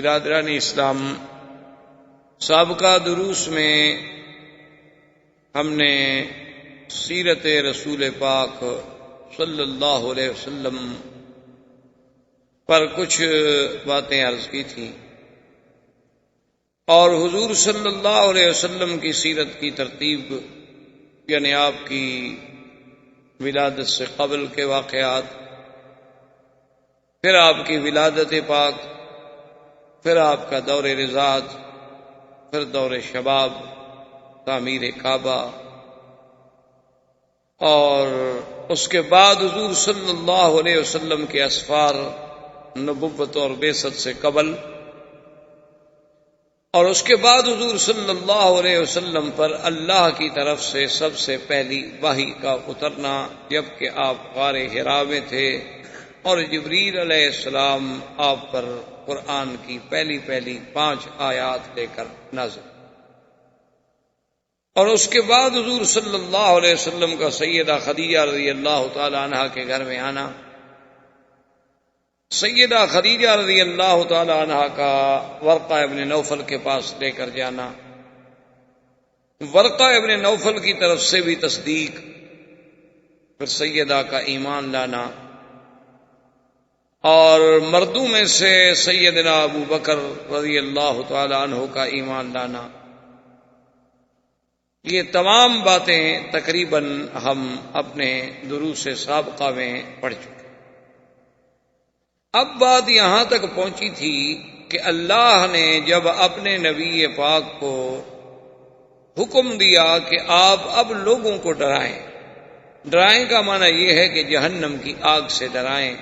برادران اسلام، سابقہ دروس میں ہم نے سیرت رسول پاک صلی اللہ علیہ وسلم پر کچھ باتیں عرض کی تھیں، اور حضور صلی اللہ علیہ وسلم کی سیرت کی ترتیب، یعنی آپ کی ولادت سے قبل کے واقعات، پھر آپ کی ولادت پاک، پھر آپ کا دور رضاعت، پھر دور شباب، تعمیر کعبہ، اور اس کے بعد حضور صلی اللہ علیہ وسلم کے اسفار، نبوت اور بعثت سے قبل، اور اس کے بعد حضور صلی اللہ علیہ وسلم پر اللہ کی طرف سے سب سے پہلی وحی کا اترنا، جبکہ آپ غار حرا میں تھے اور جبریل علیہ السلام آپ پر قرآن کی پہلی 5 آیات لے کر نازل، اور اس کے بعد حضور صلی اللہ علیہ وسلم کا سیدہ خدیجہ رضی اللہ تعالی عنہا کے گھر میں آنا، سیدہ خدیجہ رضی اللہ تعالی عنہا کا ورقہ ابن نوفل کے پاس لے کر جانا، ورقہ ابن نوفل کی طرف سے بھی تصدیق، پھر سیدہ کا ایمان لانا، اور مردوں میں سے سیدنا ابو بکر رضی اللہ تعالی عنہ کا ایمان لانا، یہ تمام باتیں تقریباً ہم اپنے دروس سابقہ میں پڑھ چکے۔ اب بات یہاں تک پہنچی تھی کہ اللہ نے جب اپنے نبی پاک کو حکم دیا کہ آپ اب لوگوں کو ڈرائیں، ڈرائیں کا معنی یہ ہے کہ جہنم کی آگ سے ڈرائیں،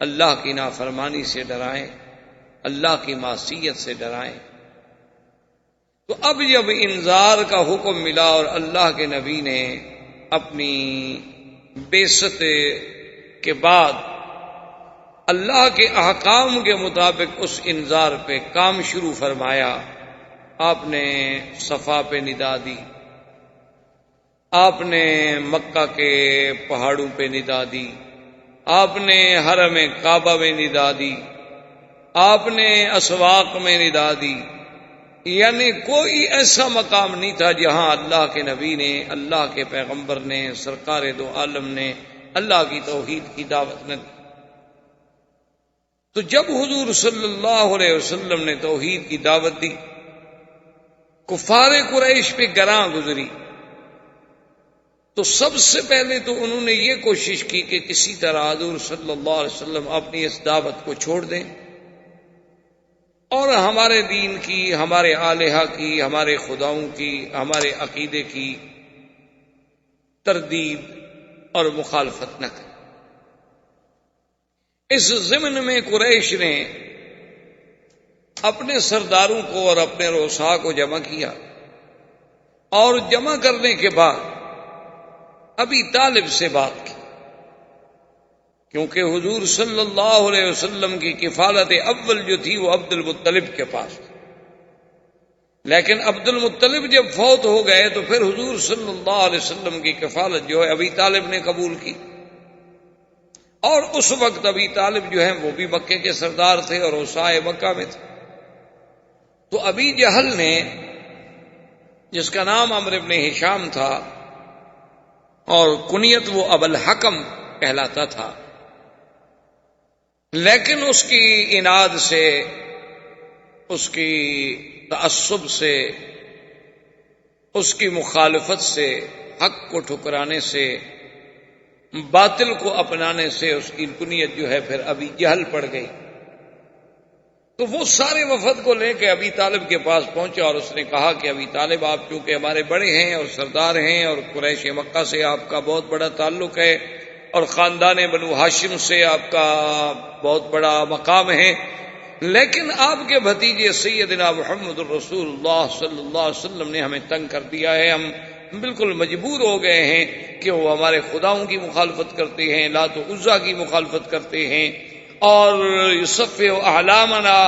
اللہ کی نافرمانی سے ڈرائیں، اللہ کی معصیت سے ڈرائیں، تو اب جب انذار کا حکم ملا اور اللہ کے نبی نے اپنی بعثت کے بعد اللہ کے احکام کے مطابق اس انذار پہ کام شروع فرمایا، آپ نے صفا پہ ندا دی، آپ نے مکہ کے پہاڑوں پہ ندا دی، آپ نے حرم کعبہ میں ندا دی، آپ نے اسواق میں ندا دی، یعنی کوئی ایسا مقام نہیں تھا جہاں اللہ کے نبی نے، اللہ کے پیغمبر نے، سرکار دو عالم نے اللہ کی توحید کی دعوت نہ دی۔ تو جب حضور صلی اللہ علیہ وسلم نے توحید کی دعوت دی، کفار قریش پہ گراں گزری، تو سب سے پہلے تو انہوں نے یہ کوشش کی کہ کسی طرح حضور صلی اللہ علیہ وسلم اپنی اس دعوت کو چھوڑ دیں اور ہمارے دین کی، ہمارے الہہ کی، ہمارے خداؤں کی، ہمارے عقیدے کی تردید اور مخالفت نہ کریں۔ اس ضمن میں قریش نے اپنے سرداروں کو اور اپنے رؤساء کو جمع کیا، اور جمع کرنے کے بعد ابی طالب سے بات کی، کیونکہ حضور صلی اللہ علیہ وسلم کی کفالت اول جو تھی وہ عبد المطلب کے پاس تھی، لیکن عبد المطلب جب فوت ہو گئے تو پھر حضور صلی اللہ علیہ وسلم کی کفالت جو ہے ابی طالب نے قبول کی، اور اس وقت ابی طالب جو ہیں وہ بھی مکے کے سردار تھے اور اوسائے مکہ میں تھے۔ تو ابی جہل نے، جس کا نام عمرو بن ہشام تھا اور کنیت وہ ابو الحکم کہلاتا تھا، لیکن اس کی عناد سے، اس کی تعصب سے، اس کی مخالفت سے، حق کو ٹھکرانے سے، باطل کو اپنانے سے اس کی کنیت جو ہے پھر ابی جہل پڑ گئی۔ تو وہ سارے وفد کو لے کے ابی طالب کے پاس پہنچا اور اس نے کہا کہ ابی طالب، آپ چونکہ ہمارے بڑے ہیں اور سردار ہیں اور قریش مکہ سے آپ کا بہت بڑا تعلق ہے اور خاندان بنو ہاشم سے آپ کا بہت بڑا مقام ہے، لیکن آپ کے بھتیجے سیدنا محمد الرسول اللہ صلی اللہ علیہ وسلم نے ہمیں تنگ کر دیا ہے، ہم بالکل مجبور ہو گئے ہیں کہ وہ ہمارے خداؤں کی مخالفت کرتے ہیں، لات و عزا کی مخالفت کرتے ہیں، اور یصفی احلامنا،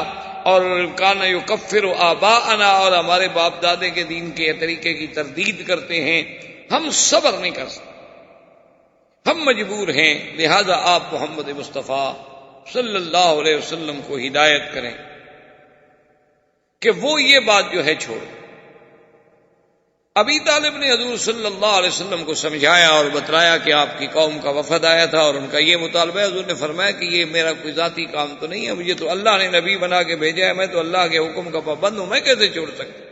اور کان یکفر آباءنا، اور ہمارے باپ دادے کے دین کے طریقے کی تردید کرتے ہیں، ہم صبر نہیں کر سکتے، ہم مجبور ہیں، لہذا آپ محمد مصطفیٰ صلی اللہ علیہ وسلم کو ہدایت کریں۔ کہ وہ یہ بات جو ہے چھوڑ۔ ابی طالب نے حضور صلی اللہ علیہ وسلم کو سمجھایا اور بتلایا کہ آپ کی قوم کا وفد آیا تھا اور ان کا یہ مطالبہ ہے۔ حضور نے فرمایا کہ یہ میرا کوئی ذاتی کام تو نہیں ہے، مجھے تو اللہ نے نبی بنا کے بھیجا ہے، میں تو اللہ کے حکم کا پابند ہوں، میں کیسے چھوڑ سکتا۔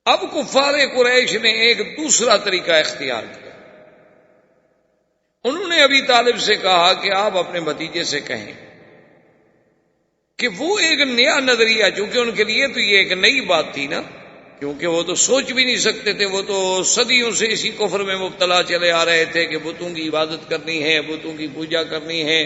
اب کفار قریش نے ایک دوسرا طریقہ اختیار کیا۔ انہوں نے ابی طالب سے کہا کہ آپ اپنے بھتیجے سے کہیں کہ وہ ایک نیا نظریہ، چونکہ ان کے لیے تو یہ ایک نئی بات تھی نا، کیونکہ وہ تو سوچ بھی نہیں سکتے تھے، وہ تو صدیوں سے اسی کفر میں مبتلا چلے آ رہے تھے کہ بتوں کی عبادت کرنی ہے، بتوں کی پوجا کرنی ہے،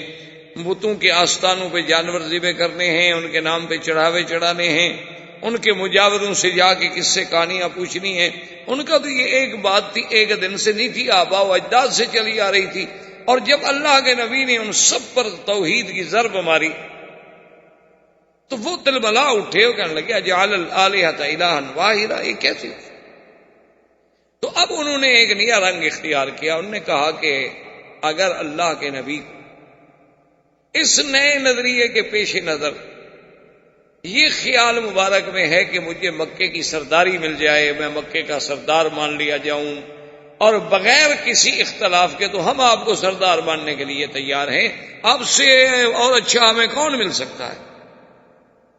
بتوں کے آستانوں پہ جانور ذبح کرنے ہیں، ان کے نام پہ چڑھاوے چڑھانے ہیں، ان کے مجاوروں سے جا کے کس سے کہانیاں پوچھنی ہیں۔ ان کا تو یہ ایک بات تھی، ایک دن سے نہیں تھی، آباء و اجداد سے چلی آ رہی تھی۔ اور جب اللہ کے نبی نے ان سب پر توحید کی ضرب ماری تو وہ تلبلا اٹھے اور کہنے لگے اجعل الآلہۃ الہا واحدا، یہ کیسے؟ تو اب انہوں نے ایک نیا رنگ اختیار کیا۔ انہوں نے کہا کہ اگر اللہ کے نبی اس نئے نظریے کے پیش نظر یہ خیال مبارک میں ہے کہ مجھے مکے کی سرداری مل جائے، میں مکے کا سردار مان لیا جاؤں، اور بغیر کسی اختلاف کے تو ہم آپ کو سردار ماننے کے لیے تیار ہیں، آپ سے اور اچھا ہمیں کون مل سکتا ہے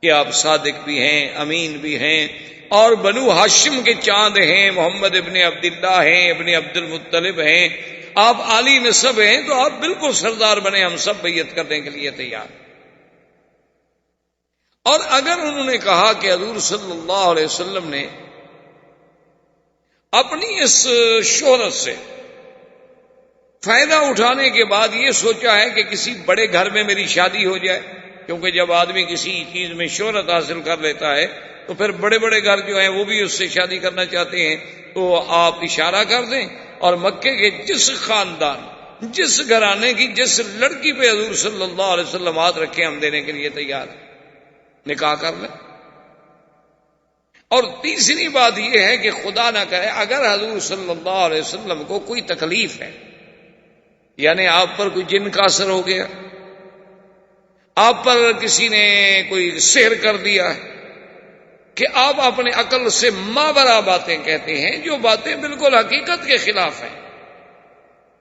کہ آپ صادق بھی ہیں، امین بھی ہیں، اور بنو ہاشم کے چاند ہیں، محمد ابن عبداللہ ہیں، ابن عبد المطلب ہیں، آپ عالی نسب ہیں، تو آپ بالکل سردار بنے، ہم سب بیعت کرنے کے لیے تیار۔ اور اگر انہوں نے کہا کہ حضور صلی اللہ علیہ وسلم نے اپنی اس شہرت سے فائدہ اٹھانے کے بعد یہ سوچا ہے کہ کسی بڑے گھر میں میری شادی ہو جائے، کیونکہ جب آدمی کسی چیز میں شہرت حاصل کر لیتا ہے تو پھر بڑے بڑے گھر جو ہیں وہ بھی اس سے شادی کرنا چاہتے ہیں، تو آپ اشارہ کر دیں اور مکے کے جس خاندان، جس گھرانے کی جس لڑکی پہ حضور صلی اللہ علیہ وسلم ہاتھ رکھے ہم دینے کے لیے تیار ہیں، نکاح کر لیں۔ اور تیسری بات یہ ہے کہ خدا نہ کرے اگر حضور صلی اللہ علیہ وسلم کو کوئی تکلیف ہے، یعنی آپ پر کوئی جن کا اثر ہو گیا، آپ پر کسی نے کوئی سحر کر دیا ہے، کہ آپ اپنے عقل سے ماورا باتیں کہتے ہیں، جو باتیں بالکل حقیقت کے خلاف ہیں،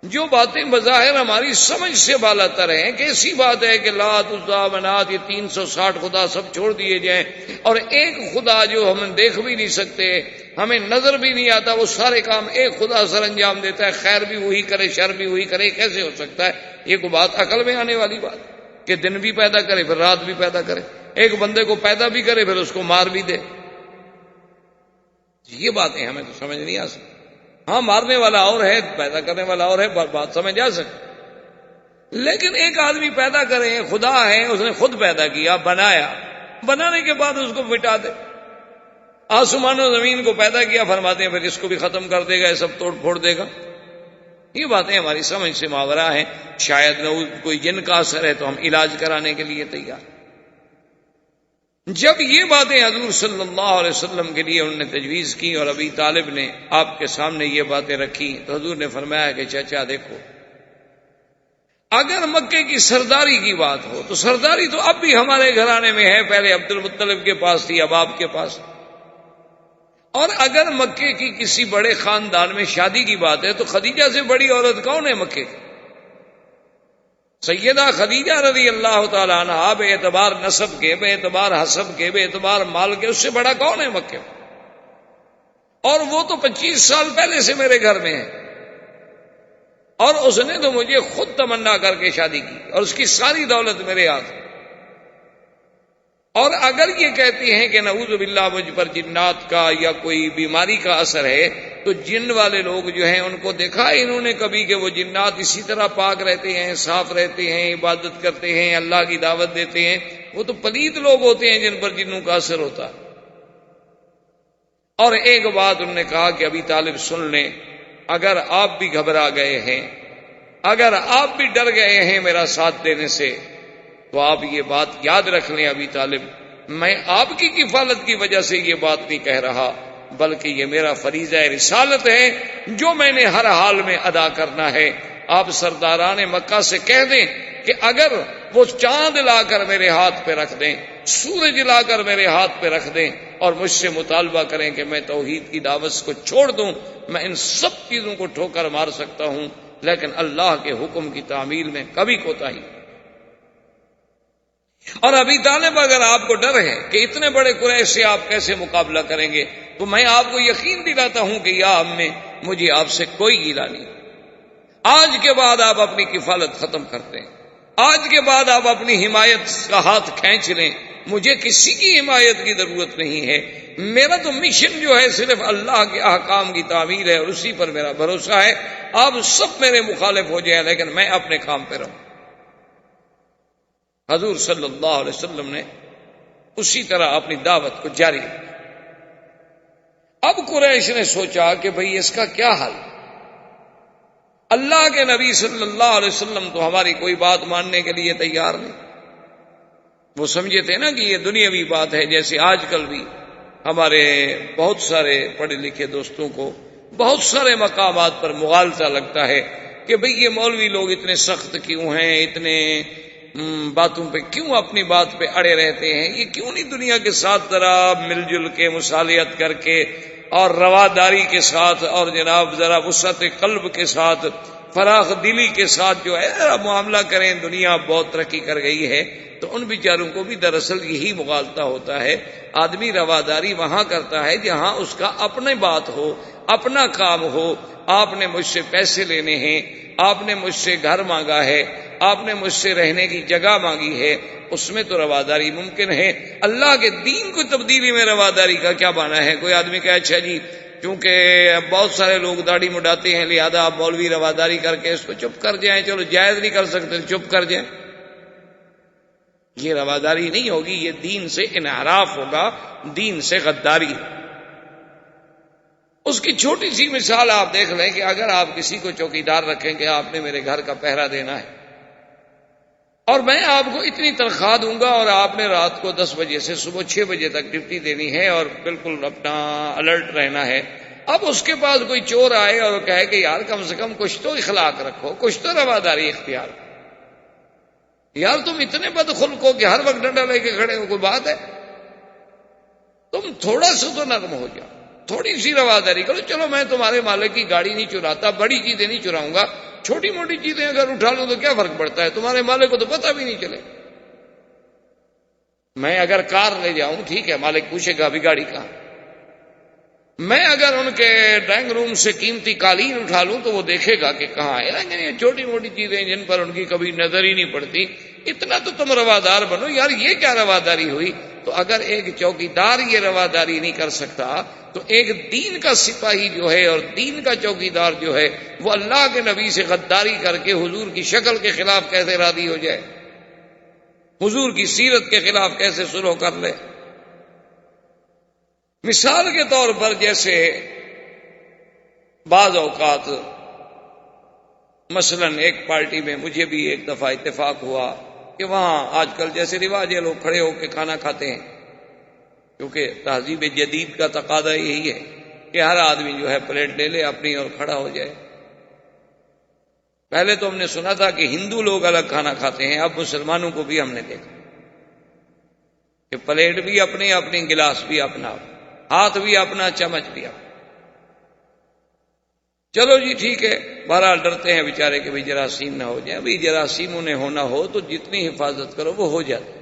جو باتیں بظاہر ہماری سمجھ سے بالاتر ہیں، کہ ایسی بات ہے کہ لات عزا منات یہ 360 خدا سب چھوڑ دیے جائیں، اور ایک خدا جو ہم دیکھ بھی نہیں سکتے، ہمیں نظر بھی نہیں آتا، وہ سارے کام ایک خدا سر انجام دیتا ہے، خیر بھی وہی کرے شر بھی وہی کرے، کیسے ہو سکتا ہے؟ یہ کوئی بات عقل میں آنے والی بات کہ دن بھی پیدا کرے پھر رات بھی پیدا کرے، ایک بندے کو پیدا بھی کرے پھر اس کو مار بھی دے؟ یہ باتیں ہمیں تو سمجھ نہیں آ سکتی۔ ہاں، مارنے والا اور ہے، پیدا کرنے والا اور ہے، بات سمجھ آ سکتی، لیکن ایک آدمی پیدا کرے، خدا ہے، اس نے خود پیدا کیا، بنایا، بنانے کے بعد اس کو مٹا دے، آسمان و زمین کو پیدا کیا، فرماتے ہیں پھر اس کو بھی ختم کر دے گا، یہ سب توڑ پھوڑ دے گا۔ یہ باتیں ہماری سمجھ سے ماورا ہیں، شاید کوئی جن کا اثر ہے تو ہم علاج کرانے کے لیے تیار۔ جب یہ باتیں حضور صلی اللہ علیہ وسلم کے لیے انہوں نے تجویز کی اور ابی طالب نے آپ کے سامنے یہ باتیں رکھی، تو حضور نے فرمایا کہ چچا دیکھو، اگر مکے کی سرداری کی بات ہو تو سرداری تو اب بھی ہمارے گھرانے میں ہے، پہلے عبد المطلب کے پاس تھی، اب آپ کے پاس، اور اگر مکے کی کسی بڑے خاندان میں شادی کی بات ہے تو خدیجہ سے بڑی عورت کون ہے مکے کی؟ سیدہ خدیجہ رضی اللہ تعالی عنہا، بے اعتبار نسب کے، بے اعتبار حسب کے، بے اعتبار مال کے، اس سے بڑا کون ہے مکے میں؟ اور وہ تو 25 سال پہلے سے میرے گھر میں ہے، اور اس نے تو مجھے خود تمنا کر کے شادی کی، اور اس کی ساری دولت میرے ہاتھ ہے۔ اور اگر یہ کہتی ہیں کہ نعوذ باللہ مجھ پر جنات کا یا کوئی بیماری کا اثر ہے، تو جن والے لوگ جو ہیں ان کو دیکھا انہوں نے کبھی کہ وہ جنات اسی طرح پاک رہتے ہیں، صاف رہتے ہیں، عبادت کرتے ہیں، اللہ کی دعوت دیتے ہیں؟ وہ تو پلید لوگ ہوتے ہیں جن پر جنوں کا اثر ہوتا۔ اور ایک بات انہوں نے کہا کہ ابی طالب سن لیں، اگر آپ بھی گھبرا گئے ہیں، اگر آپ بھی ڈر گئے ہیں میرا ساتھ دینے سے، تو آپ یہ بات یاد رکھ لیں ابی طالب، میں آپ کی کفالت کی وجہ سے یہ بات نہیں کہہ رہا، بلکہ یہ میرا فریضہ رسالت ہے جو میں نے ہر حال میں ادا کرنا ہے۔ آپ سرداران مکہ سے کہہ دیں کہ اگر وہ چاند لا کر میرے ہاتھ پہ رکھ دیں، سورج لا کر میرے ہاتھ پہ رکھ دیں اور مجھ سے مطالبہ کریں کہ میں توحید کی دعوت کو چھوڑ دوں، میں ان سب چیزوں کو ٹھوکر مار سکتا ہوں، لیکن اللہ کے حکم کی تعمیل میں کبھی کوتاہی نہیں۔ اور ابی طالب اگر آپ کو ڈر ہے کہ اتنے بڑے قریش سے آپ کیسے مقابلہ کریں گے، تو میں آپ کو یقین دلاتا ہوں کہ یا امی، مجھے آپ سے کوئی گیلا نہیں۔ آج کے بعد آپ اپنی کفالت ختم کر دیں، آج کے بعد آپ اپنی حمایت کا ہاتھ کھینچ لیں، مجھے کسی کی حمایت کی ضرورت نہیں ہے۔ میرا تو مشن جو ہے صرف اللہ کے احکام کی تعمیل ہے اور اسی پر میرا بھروسہ ہے۔ آپ سب میرے مخالف ہو جائیں لیکن میں اپنے کام پہ رہوں۔ حضور صلی اللہ علیہ وسلم نے اسی طرح اپنی دعوت کو جاری رکھا۔ اب قریش نے سوچا کہ بھئی اس کا کیا حل؟ اللہ کے نبی صلی اللہ علیہ وسلم تو ہماری کوئی بات ماننے کے لیے تیار نہیں۔ وہ سمجھے تھے نا کہ یہ دنیاوی بات ہے، جیسے آج کل بھی ہمارے بہت سارے پڑھے لکھے دوستوں کو بہت سارے مقامات پر مغالطہ لگتا ہے کہ بھئی یہ مولوی لوگ اتنے سخت کیوں ہیں، اتنے باتوں پہ کیوں اپنی بات پہ اڑے رہتے ہیں، یہ کیوں نہیں دنیا کے ساتھ ذرا مل جل کے مصالحت کر کے اور رواداری کے ساتھ اور جناب ذرا وسعت قلب کے ساتھ فراخ دلی کے ساتھ جو ہے ذرا معاملہ کریں۔ دنیا بہت ترقی کر گئی ہے، تو ان بیچاروں کو بھی دراصل یہی مغالطہ ہوتا ہے۔ آدمی رواداری وہاں کرتا ہے جہاں اس کا اپنی بات ہو، اپنا کام ہو۔ آپ نے مجھ سے پیسے لینے ہیں، آپ نے مجھ سے گھر مانگا ہے، آپ نے مجھ سے رہنے کی جگہ مانگی ہے، اس میں تو رواداری ممکن ہے۔ اللہ کے دین کو تبدیلی میں رواداری کا کیا معنی ہے؟ کوئی آدمی کہے اچھا جی چونکہ بہت سارے لوگ داڑھی مڈاتے ہیں لہذا آپ مولوی رواداری کر کے اس کو چپ کر جائیں، چلو جائز نہیں کر سکتے چپ کر جائیں، یہ رواداری نہیں ہوگی، یہ دین سے انحراف ہوگا، دین سے غداری۔ اس کی چھوٹی سی مثال آپ دیکھ لیں کہ اگر آپ کسی کو چوکیدار رکھیں کہ آپ نے میرے گھر کا پہرا دینا ہے اور میں آپ کو اتنی تنخواہ دوں گا اور آپ نے رات کو 10 بجے سے صبح 6 بجے تک ڈیوٹی دینی ہے اور بالکل اپنا الرٹ رہنا ہے۔ اب اس کے پاس کوئی چور آئے اور کہے کہ یار کم سے کم کچھ تو اخلاق رکھو، کچھ تو رواداری اختیار، یار تم اتنے بدخلق ہو کہ ہر وقت ڈنڈا لے کے کھڑے ہو، کوئی بات ہے؟ تم تھوڑا سا تو نرم ہو جاؤ، تھوڑی سی رواداری کرو۔ چلو میں تمہارے مالک کی گاڑی نہیں چراتا، بڑی چیزیں نہیں چراؤں گا، چھوٹی موٹی چیزیں اگر اٹھا لوں تو کیا فرق پڑتا ہے، تمہارے مالک کو تو پتہ بھی نہیں چلے۔ میں اگر کار لے جاؤں ٹھیک ہے، مالک پوچھے گا ابھی گاڑی کہاں۔ میں اگر ان کے ڈرائنگ روم سے قیمتی قالین اٹھا لوں تو وہ دیکھے گا کہ کہاں ہے۔ لیکن یہ چھوٹی موٹی چیزیں جن پر ان کی کبھی نظر ہی نہیں پڑتی، اتنا تو تم روادار بنو یار، یہ کیا رواداری ہوئی؟ تو اگر ایک چوکیدار یہ رواداری نہیں کر سکتا تو ایک دین کا سپاہی جو ہے اور دین کا چوکیدار جو ہے وہ اللہ کے نبی سے غداری کر کے حضور کی شکل کے خلاف کیسے راضی ہو جائے، حضور کی سیرت کے خلاف کیسے سلوک کر لے؟ مثال کے طور پر جیسے بعض اوقات مثلا ایک پارٹی میں مجھے بھی ایک دفعہ اتفاق ہوا کہ وہاں آج کل جیسے رواج ہے لوگ کھڑے ہو کے کھانا کھاتے ہیں، کیونکہ تہذیب جدید کا تقاضا یہی ہے کہ ہر آدمی جو ہے پلیٹ لے لے اپنی اور کھڑا ہو جائے۔ پہلے تو ہم نے سنا تھا کہ ہندو لوگ الگ کھانا کھاتے ہیں، اب مسلمانوں کو بھی ہم نے دیکھا کہ پلیٹ بھی اپنی، اپنی گلاس بھی اپنا، ہاتھ بھی اپنا، چمچ بھی اپنا۔ چلو جی ٹھیک ہے، بہرحال ڈرتے ہیں بیچارے کہ بھی جراثیم نہ ہو جائے۔ بھی جراثیم انہیں ہونا ہو تو جتنی حفاظت کرو وہ ہو جاتی،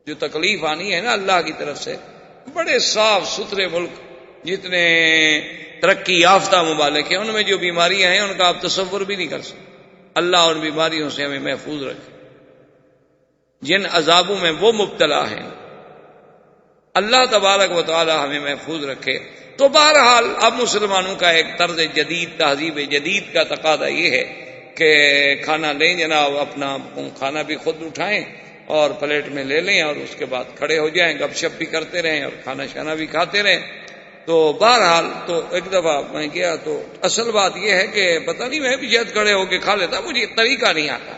جو تکلیف آنی ہے نا اللہ کی طرف سے۔ بڑے صاف ستھرے ملک جتنے ترقی یافتہ ممالک ہیں ان میں جو بیماریاں ہیں ان کا آپ تصور بھی نہیں کر سکتے۔ اللہ ان بیماریوں سے ہمیں محفوظ رکھے، جن عذابوں میں وہ مبتلا ہیں اللہ تبارک و تعالی ہمیں محفوظ رکھے۔ تو بہرحال اب مسلمانوں کا ایک طرز جدید، تہذیب جدید کا تقاضا یہ ہے کہ کھانا لیں جناب، اپنا کھانا بھی خود اٹھائیں اور پلیٹ میں لے لیں اور اس کے بعد کھڑے ہو جائیں، گپ شپ بھی کرتے رہیں اور کھانا شانا بھی کھاتے رہیں۔ تو بہرحال تو ایک دفعہ میں گیا تو اصل بات یہ ہے کہ پتہ نہیں میں بھی شاید کھڑے ہو کے کھا لیتا، مجھے طریقہ نہیں آتا۔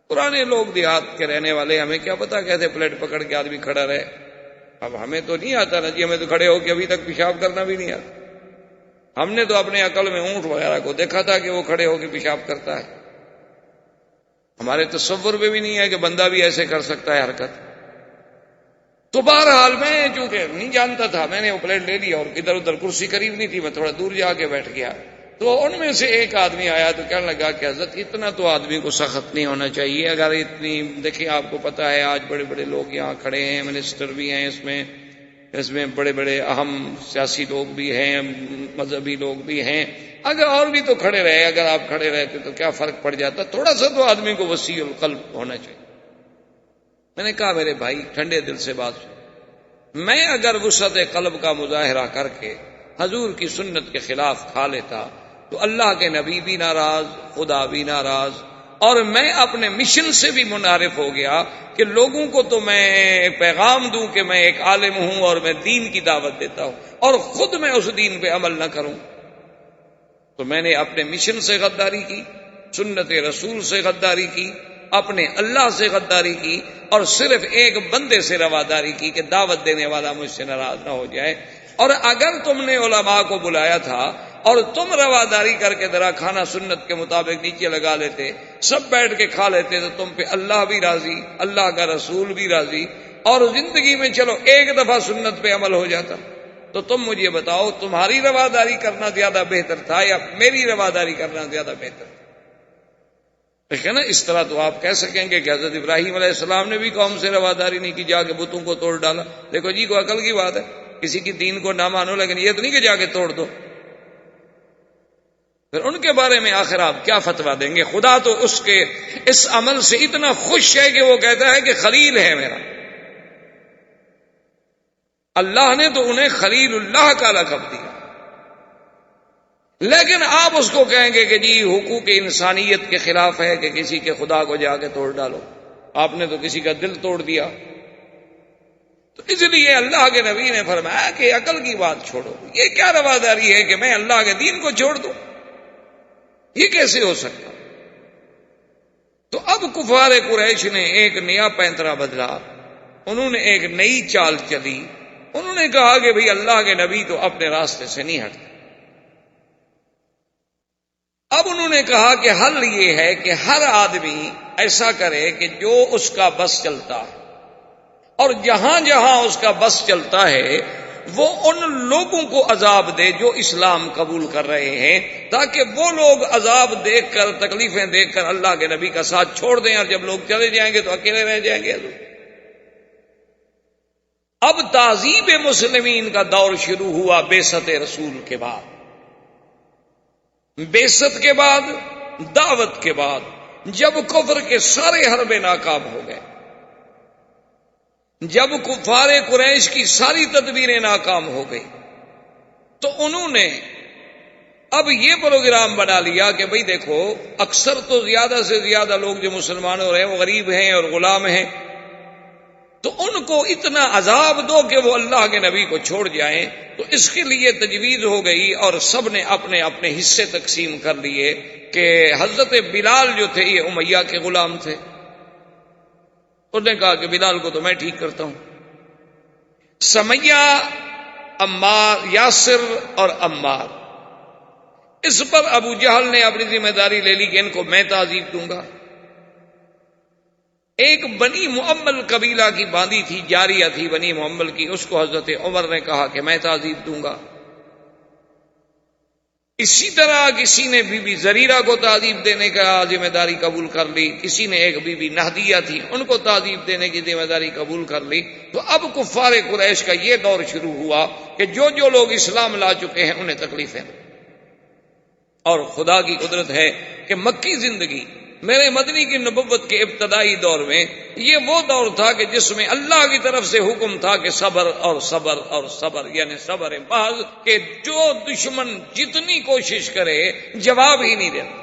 پرانے لوگ دیہات کے رہنے والے، ہمیں کیا پتا کیسے پلیٹ پکڑ کے آدمی کھڑا رہے۔ اب ہمیں تو نہیں آتا نا جی، ہمیں تو کھڑے ہو کے ابھی تک پیشاب کرنا بھی نہیں آتا۔ ہم نے تو اپنے عقل میں اونٹ وغیرہ کو دیکھا تھا کہ وہ کھڑے ہو کے پیشاب کرتا ہے، ہمارے تصور میں بھی نہیں ہے کہ بندہ بھی ایسے کر سکتا ہے حرکت. تو بہرحال میں چونکہ نہیں جانتا تھا، میں نے وہ پلیٹ لے لیا اور ادھر ادھر کرسی قریب نہیں تھی، میں تھوڑا دور جا کے بیٹھ گیا. تو ان میں سے ایک آدمی آیا تو کہنے لگا کہ حضرت اتنا تو آدمی کو سخت نہیں ہونا چاہیے. اگر اتنی دیکھیں، آپ کو پتا ہے آج بڑے بڑے لوگ یہاں کھڑے ہیں، منسٹر بھی ہیں، اس میں بڑے بڑے اہم سیاسی لوگ بھی ہیں، مذہبی لوگ بھی ہیں. اگر اور بھی تو کھڑے رہے، اگر آپ کھڑے رہتے تو کیا فرق پڑ جاتا؟ تھوڑا سا تو آدمی کو وسیع القلب ہونا چاہیے. میں نے کہا میرے بھائی ٹھنڈے دل سے بات سن، میں اگر وسعت قلب کا مظاہرہ کر کے حضور کی سنت کے خلاف کھا لیتا تو اللہ کے نبی بھی ناراض، خدا بھی ناراض، اور میں اپنے مشن سے بھی منحرف ہو گیا کہ لوگوں کو تو میں پیغام دوں کہ میں ایک عالم ہوں اور میں دین کی دعوت دیتا ہوں، اور خود میں اس دین پہ عمل نہ کروں. تو میں نے اپنے مشن سے غداری کی، سنت رسول سے غداری کی، اپنے اللہ سے غداری کی، اور صرف ایک بندے سے رواداری کی کہ دعوت دینے والا مجھ سے ناراض نہ ہو جائے. اور اگر تم نے علماء کو بلایا تھا اور تم رواداری کر کے ذرا کھانا سنت کے مطابق نیچے لگا لیتے، سب بیٹھ کے کھا لیتے، تو تم پہ اللہ بھی راضی، اللہ کا رسول بھی راضی، اور زندگی میں چلو ایک دفعہ سنت پہ عمل ہو جاتا. تو تم مجھے بتاؤ تمہاری رواداری کرنا زیادہ بہتر تھا یا میری رواداری کرنا زیادہ بہتر تھا؟ ہے نا؟ اس طرح تو آپ کہہ سکیں گے کہ حضرت ابراہیم علیہ السلام نے بھی قوم سے رواداری نہیں کی، جا کے بتوں کو توڑ ڈالا. دیکھو جی، کوئی عقل کی بات ہے، کسی کی دین کو نہ مانو، لیکن یہ تو نہیں کہ جا کے توڑ دو. پھر ان کے بارے میں آخر آپ کیا فتویٰ دیں گے؟ خدا تو اس کے اس عمل سے اتنا خوش ہے کہ وہ کہتا ہے کہ خلیل ہے میرا. اللہ نے تو انہیں خلیل اللہ کا لقب دیا، لیکن آپ اس کو کہیں گے کہ جی حقوق انسانیت کے خلاف ہے کہ کسی کے خدا کو جا کے توڑ ڈالو. آپ نے تو کسی کا دل توڑ دیا. تو اس لیے اللہ کے نبی نے فرمایا کہ عقل کی بات چھوڑو. یہ کیا رواداری ہے کہ میں اللہ کے دین کو چھوڑ دوں؟ یہ کیسے ہو سکتا؟ تو اب کفار قریش نے ایک نیا پینترا بدلا، انہوں نے ایک نئی چال چلی. انہوں نے کہا کہ بھئی اللہ کے نبی تو اپنے راستے سے نہیں ہٹتے. اب انہوں نے کہا کہ حل یہ ہے کہ ہر آدمی ایسا کرے کہ جو اس کا بس چلتا ہے، اور جہاں جہاں اس کا بس چلتا ہے وہ ان لوگوں کو عذاب دے جو اسلام قبول کر رہے ہیں، تاکہ وہ لوگ عذاب دیکھ کر، تکلیفیں دیکھ کر اللہ کے نبی کا ساتھ چھوڑ دیں، اور جب لوگ چلے جائیں گے تو اکیلے رہ جائیں گے. اب تعذیب مسلمین کا دور شروع ہوا بعثت رسول کے بعد. بعثت کے بعد، دعوت کے بعد، جب کفر کے سارے حربے ناکام ہو گئے، جب کفار قریش کی ساری تدبیریں ناکام ہو گئی، تو انہوں نے اب یہ پروگرام بنا لیا کہ بھئی دیکھو، اکثر تو زیادہ سے زیادہ لوگ جو مسلمان ہو رہے ہیں وہ غریب ہیں اور غلام ہیں، تو ان کو اتنا عذاب دو کہ وہ اللہ کے نبی کو چھوڑ جائیں. تو اس کے لیے تجویز ہو گئی اور سب نے اپنے اپنے حصے تقسیم کر لیے کہ حضرت بلال جو تھے یہ امیہ کے غلام تھے. انہوں نے کہا کہ بلال کو تو میں ٹھیک کرتا ہوں. سمیہ، عمار، یاسر اور عمار، اس پر ابو جہل نے اپنی ذمہ داری لے لی کہ ان کو میں تعذیب دوں گا. ایک بنی معمل قبیلہ کی باندی تھی، جاریہ تھی بنی معمل کی، اس کو حضرت عمر نے کہا کہ میں تعذیب دوں گا. اسی طرح کسی نے بی بی زریرہ کو تعذیب دینے کا ذمہ داری قبول کر لی، کسی نے ایک بی بی نہدیہ تھی ان کو تعذیب دینے کی ذمہ داری قبول کر لی. تو اب کفار قریش کا یہ دور شروع ہوا کہ جو جو لوگ اسلام لا چکے ہیں انہیں تکلیفیں دیں. اور خدا کی قدرت ہے کہ مکی زندگی میرے مدنی کی نبوت کے ابتدائی دور میں یہ وہ دور تھا کہ جس میں اللہ کی طرف سے حکم تھا کہ صبر اور صبر اور صبر، یعنی صبر محض، کہ جو دشمن جتنی کوشش کرے جواب ہی نہیں دیتا.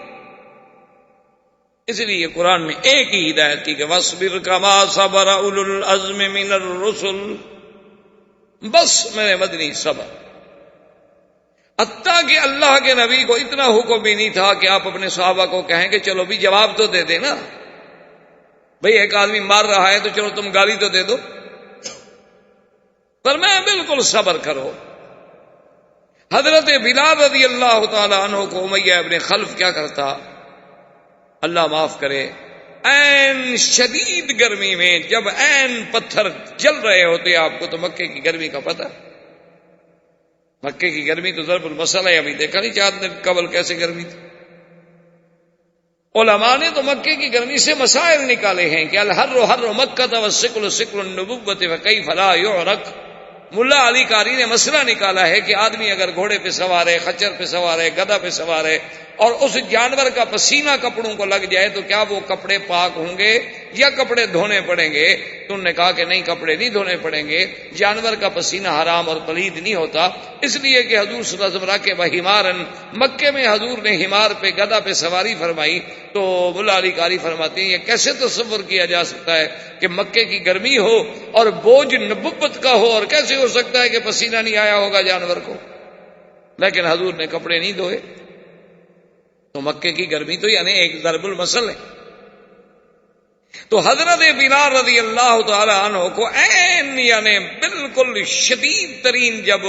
اس لیے قرآن نے ایک ہی ہدایت کی کہ وَاصْبِرْ كَمَا صَبَرَ أُولُو الْعَزْمِ مِنَ الرُّسُلِ، بس میرے مدنی صبر. حتیٰ کہ اللہ کے نبی کو اتنا حکم بھی نہیں تھا کہ آپ اپنے صحابہ کو کہیں کہ چلو بھی جواب تو دے دیں نا، بھئی ایک آدمی مار رہا ہے تو چلو تم گالی تو دے دو. فرمایا بالکل صبر کرو. حضرت بلال رضی اللہ تعالی عنہ کو امیہ ابن خلف کیا کرتا، اللہ معاف کرے، این شدید گرمی میں جب این پتھر جل رہے ہوتے آپ کو، تو مکے کی گرمی کا پتہ؟ مکے کی گرمی تو ضرب المثل ہے، ابھی دیکھا نہیں 4 دن قبل کیسے گرمی تھی۔ علماء نے تو مکے کی گرمی سے مسائل نکالے ہیں کہ الحر حر مکہ والسکل سکل النبوۃ فکیف لا یعرق۔ ملا علی قاری نے مسئلہ نکالا ہے کہ آدمی اگر گھوڑے پہ سوار ہے، خچر پہ سوار ہے، گدھا پہ سوار ہے، اور اس جانور کا پسینہ کپڑوں کو لگ جائے تو کیا وہ کپڑے پاک ہوں گے یا کپڑے دھونے پڑیں گے؟ تو انہوں نے کہا کہ نہیں، کپڑے نہیں دھونے پڑیں گے، جانور کا پسینہ حرام اور پلید نہیں ہوتا، اس لیے کہ حضور صلی اللہ علیہ وسلم راکب حمارن، مکے میں حضور نے حمار پہ، گدھا پہ سواری فرمائی۔ تو ملا علی قاری فرماتے ہیں یہ کیسے تصور کیا جا سکتا ہے کہ مکے کی گرمی ہو اور بوجھ نبوت کا ہو، اور کیسے ہو سکتا ہے کہ پسینہ نہیں آیا ہوگا جانور کو؟ لیکن حضور نے کپڑے نہیں دھوئے۔ تو مکے کی گرمی تو یعنی ایک ضرب المثل ہے۔ تو حضرت بلال رضی اللہ تعالی عنہ کو عین یعنی بالکل شدید ترین جب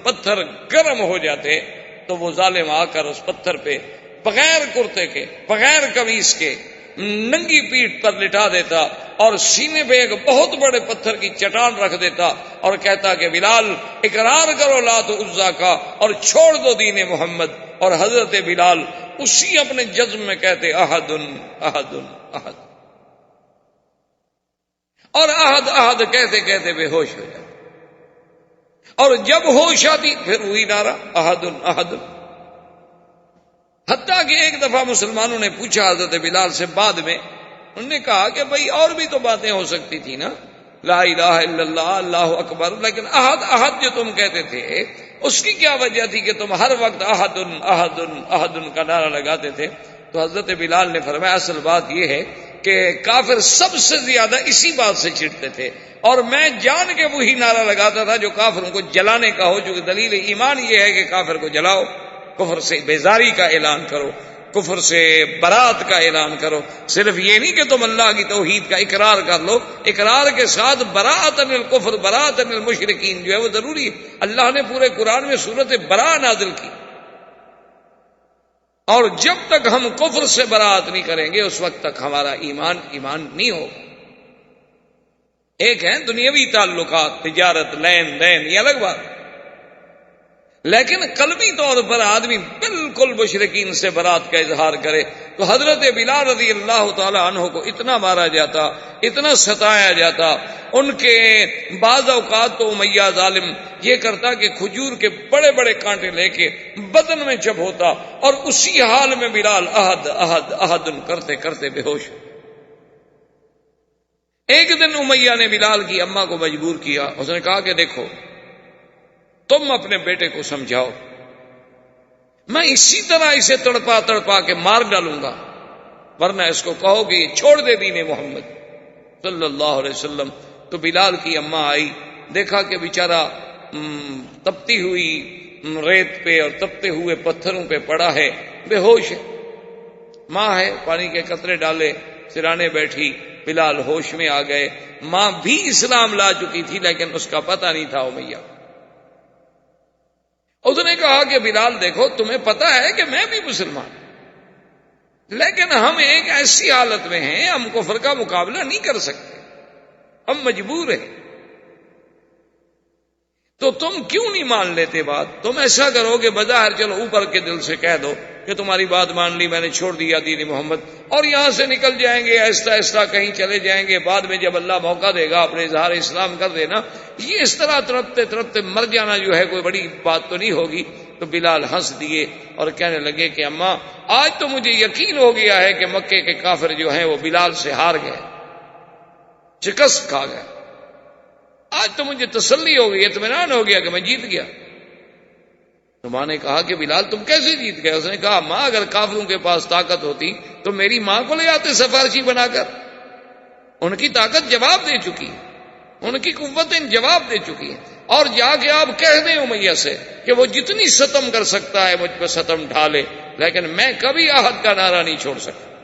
پتھر گرم ہو جاتے تو وہ ظالم آ کر اس پتھر پہ بغیر کرتے کے، بغیر قمیص کے، ننگی پیٹھ پر لٹا دیتا اور سینے پہ ایک بہت بڑے پتھر کی چٹان رکھ دیتا اور کہتا کہ بلال اقرار کرو لات و عزا کا اور چھوڑ دو دین محمد۔ اور حضرت بلال اسی اپنے جزم میں کہتے احد احد احد، اور احد احد کہتے کہتے بے ہوش ہو جاتے، اور جب ہوش آتی پھر وہی نعرہ احد احد۔ حتیٰ کہ ایک دفعہ مسلمانوں نے پوچھا حضرت بلال سے بعد میں، انہوں نے کہا کہ بھئی اور بھی تو باتیں ہو سکتی تھی نا، لا الہ الا اللہ، اللہ اکبر، لیکن احد احد جو تم کہتے تھے اس کی کیا وجہ تھی کہ تم ہر وقت احد احد احد کا نعرہ لگاتے تھے؟ تو حضرت بلال نے فرمایا اصل بات یہ ہے کہ کافر سب سے زیادہ اسی بات سے چڑھتے تھے، اور میں جان کے وہی نعرہ لگاتا تھا جو کافروں کو جلانے کا ہو، چونکہ دلیل ایمان یہ ہے کہ کافر کو جلاؤ، کفر سے بیزاری کا اعلان کرو، کفر سے برات کا اعلان کرو۔ صرف یہ نہیں کہ تم اللہ کی توحید کا اقرار کر لو، اقرار کے ساتھ براءۃ من الکفر، براءۃ من المشرکین جو ہے وہ ضروری ہے۔ اللہ نے پورے قرآن میں سورۃ براء نازل کی، اور جب تک ہم کفر سے براءت نہیں کریں گے اس وقت تک ہمارا ایمان نہیں ہوگا۔ ایک ہے دنیاوی تعلقات، تجارت، لین دین، یہ الگ بات، لیکن قلبی طور پر آدمی بالکل مشرکین سے برات کا اظہار کرے۔ تو حضرت بلال رضی اللہ تعالی عنہ کو اتنا مارا جاتا، اتنا ستایا جاتا، ان کے بعض اوقات تو امیہ ظالم یہ کرتا کہ کھجور کے بڑے بڑے کانٹے لے کے بدن میں چبھوتا، اور اسی حال میں بلال احد احد احد کرتے کرتے بے ہوش۔ ایک دن امیہ نے بلال کی اماں کو مجبور کیا، اس نے کہا کہ دیکھو تم اپنے بیٹے کو سمجھاؤ، میں اسی طرح اسے تڑپا تڑپا کے مار ڈالوں گا، ورنہ اس کو کہو کہ یہ چھوڑ دے دین محمد صلی اللہ علیہ وسلم۔ تو بلال کی اماں آئی، دیکھا کہ بیچارہ تپتی ہوئی ریت پہ اور تپتے ہوئے پتھروں پہ پڑا ہے، بے ہوش ہے۔ ماں ہے، پانی کے قطرے ڈالے، سرانے بیٹھی، بلال ہوش میں آ گئے۔ ماں بھی اسلام لا چکی تھی لیکن اس کا پتہ نہیں تھا امیہ۔ اس نے کہا کہ بلال دیکھو تمہیں پتا ہے کہ میں بھی مسلمان، لیکن ہم ایک ایسی حالت میں ہیں ہم کفر کا مقابلہ نہیں کر سکتے، ہم مجبور ہیں، تو تم کیوں نہیں مان لیتے بات؟ تم ایسا کرو کہ بظاہر چلو اوپر کے دل سے کہہ دو کہ تمہاری بات مان لی، میں نے چھوڑ دیا دین محمد، اور یہاں سے نکل جائیں گے، آہستہ آہستہ کہیں چلے جائیں گے، بعد میں جب اللہ موقع دے گا اپنے اظہار اسلام کر دینا۔ یہ اس طرح تڑپتے تڑپتے مر جانا جو ہے کوئی بڑی بات تو نہیں ہوگی۔ تو بلال ہنس دیے اور کہنے لگے کہ اماں آج تو مجھے یقین ہو گیا ہے کہ مکے کے کافر جو ہیں وہ بلال سے ہار گئے، شکست کھا گئے، آج تو مجھے تسلی ہو گئی، اطمینان ہو گیا کہ میں جیت گیا۔ تو ماں نے کہا کہ بلال تم کیسے جیت گئے؟ اس نے کہا ماں اگر کافروں کے پاس طاقت ہوتی تو میری ماں کو لے آتے سفارشی بنا کر، ان کی طاقت جواب دے چکی ہے، ان کی قوتیں جواب دے چکی ہیں، اور جا کے آپ کہہ دیں امیہ سے کہ وہ جتنی ستم کر سکتا ہے مجھ پہ ستم ڈھالے، لیکن میں کبھی احد کا نعرہ نہیں چھوڑ سکتا۔